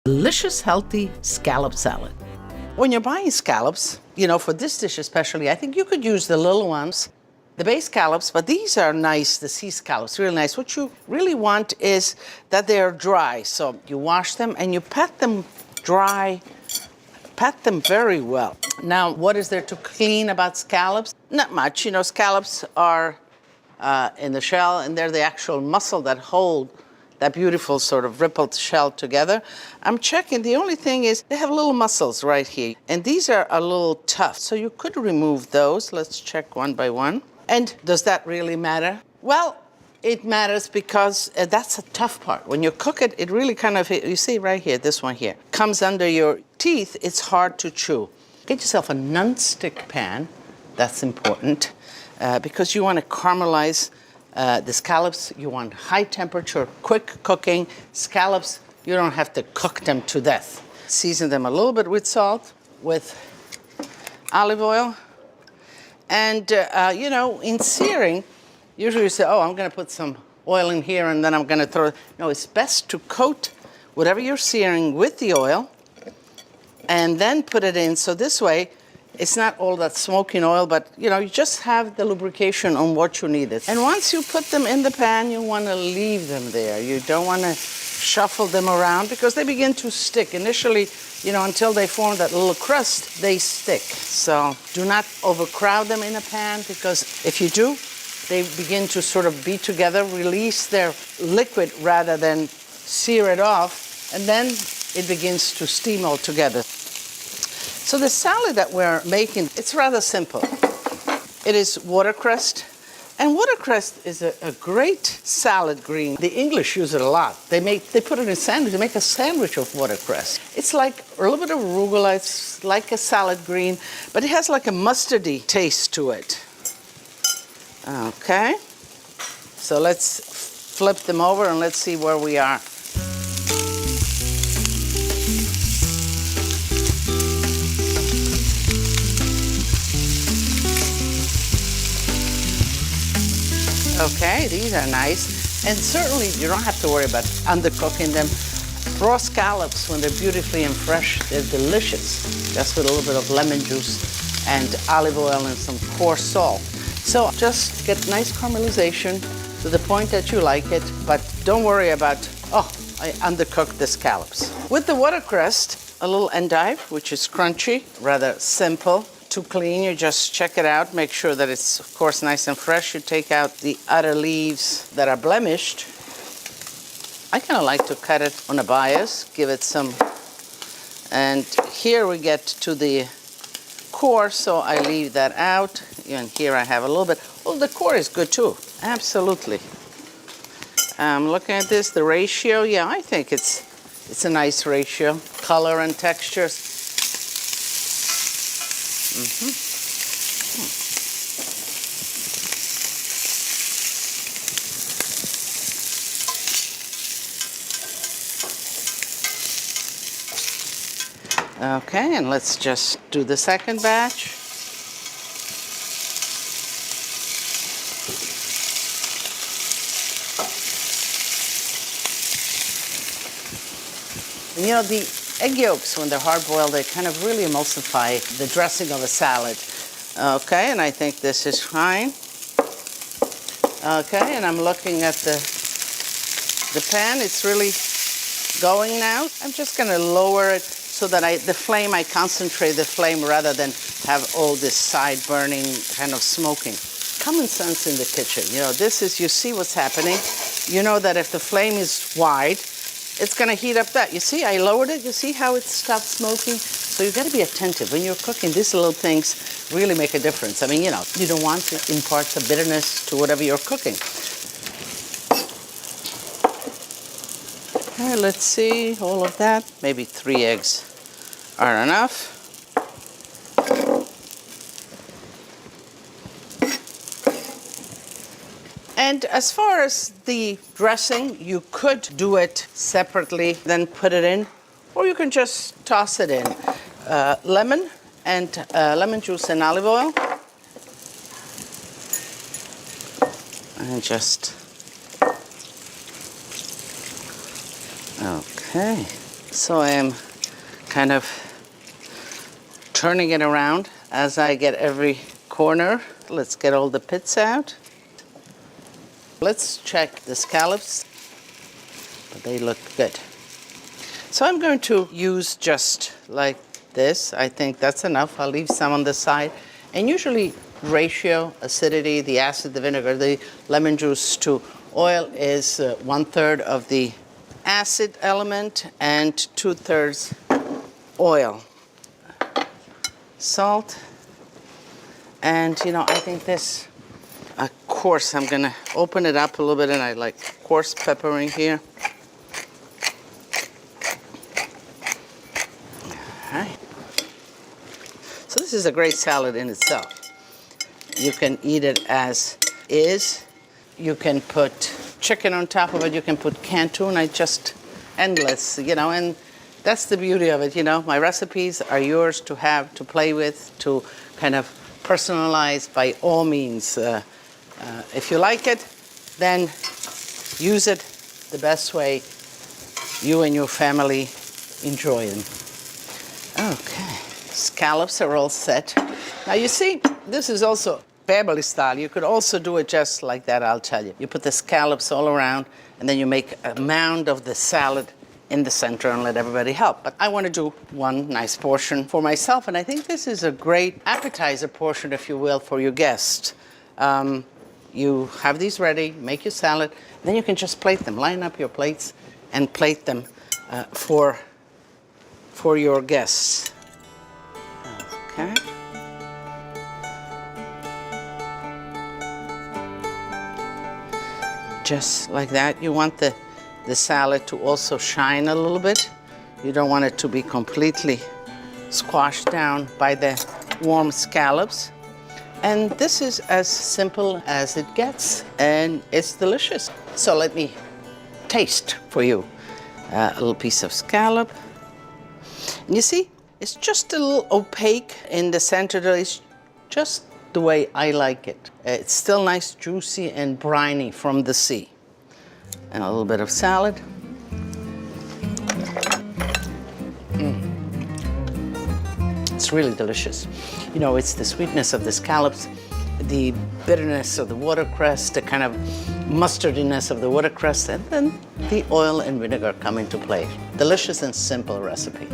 delicious, healthy scallop salad. When you're buying scallops, for this dish especially, I think you could use the little ones, the bay scallops, but these are nice, the sea scallops, really nice. What you really want is that they're dry. So you wash them and you pat them dry, pat them very well. Now, what is there to clean about scallops? Not much. Scallops are in the shell, and they're the actual muscle that hold that beautiful sort of rippled shell together. I'm checking, the only thing is they have little muscles right here, and these are a little tough, so you could remove those. Let's check one by one. And does that really matter? Well, it matters because that's a tough part. When you cook it, it really kind of, you see right here, this one here, comes under your teeth. It's hard to chew. Get yourself a non-stick pan. That's important because you want to caramelize the scallops. You want high temperature, quick cooking. Scallops, you don't have to cook them to death. Season them a little bit with salt, with olive oil. And, in searing, usually you say, oh, I'm going to put some oil in here and then I'm going to throw it. No, it's best to coat whatever you're searing with the oil and then put it in. So this way, it's not all that smoking oil, but, you just have the lubrication on what you need. And once you put them in the pan, you want to leave them there. You don't want to shuffle them around because they begin to stick. Initially, until they form that little crust, they stick. So do not overcrowd them in a pan because if you do, they begin to sort of be together, release their liquid rather than sear it off, and then it begins to steam all together. So the salad that we're making, it's rather simple. It is watercress, and watercress is a great salad green. The English use it a lot. They put it in sandwich. They make a sandwich of watercress. It's like a little bit of arugula. It's like a salad green, but it has like a mustardy taste to it. Okay. So let's flip them over and let's see where we are. Okay, these are nice. And certainly you don't have to worry about undercooking them. Raw scallops, when they're beautifully and fresh, they're delicious. Just with a little bit of lemon juice and olive oil and some coarse salt. So just get nice caramelization to the point that you like it, but don't worry about, I undercooked the scallops. With the watercress, a little endive, which is crunchy, rather simple. To clean, you just check it out, make sure that it's, of course, nice and fresh. You take out the outer leaves that are blemished. I kind of like to cut it on a bias, give it some, and here we get to the core, so I leave that out. And here I have a little bit. Oh, the core is good too, absolutely. Looking at this, the ratio, yeah, I think it's a nice ratio. Color and textures. Okay, and let's just do the second batch. The egg yolks, when they're hard-boiled, they kind of really emulsify the dressing of a salad. Okay, and I think this is fine. Okay, and I'm looking at the pan. It's really going now. I'm just going to lower it so that I concentrate the flame rather than have all this side burning, kind of smoking. Common sense in the kitchen. You see what's happening. You know that if the flame is wide, it's going to heat up that. You see, I lowered it. You see how it stopped smoking? So you've got to be attentive. When you're cooking, these little things really make a difference. I mean, you don't want to impart the bitterness to whatever you're cooking. Okay, let's see, all of that. Maybe 3 eggs are enough. And as far as the dressing, you could do it separately, then put it in, or you can just toss it in. Lemon and lemon juice and olive oil. And just, okay. So I am kind of turning it around as I get every corner. Let's get all the pits out. Let's check the scallops, but they look good. So I'm going to use just like this. I think that's enough. I'll leave some on the side. And usually ratio, acidity, the acid, the vinegar, the lemon juice to oil is 1/3 of the acid element and 2/3 oil. Salt. And you know, I think this, of course, I'm gonna open it up a little bit, and I like coarse peppering here. All right. So this is a great salad in itself. You can eat it as is. You can put chicken on top of it. You can put canned tuna. Just endless, you know, and that's the beauty of it, you know. My recipes are yours to have, to play with, to kind of personalize by all means. If you like it, then use it the best way you and your family enjoy them. Okay, scallops are all set. Now you see, this is also family style. You could also do it just like that, I'll tell you. You put the scallops all around, and then you make a mound of the salad in the center and let everybody help. But I want to do one nice portion for myself, and I think this is a great appetizer portion, if you will, for your guests. You have these ready, make your salad, then you can just plate them. Line up your plates and plate them for your guests. Okay. Just like that. You want the salad to also shine a little bit. You don't want it to be completely squashed down by the warm scallops. And this is as simple as it gets, and it's delicious. So let me taste for you a little piece of scallop. And you see, it's just a little opaque in the center. It's just the way I like it. It's still nice, juicy, and briny from the sea. And a little bit of salad. It's really delicious. You know, it's the sweetness of the scallops, the bitterness of the watercress, the kind of mustardiness of the watercress, and then the oil and vinegar come into play. Delicious and simple recipe.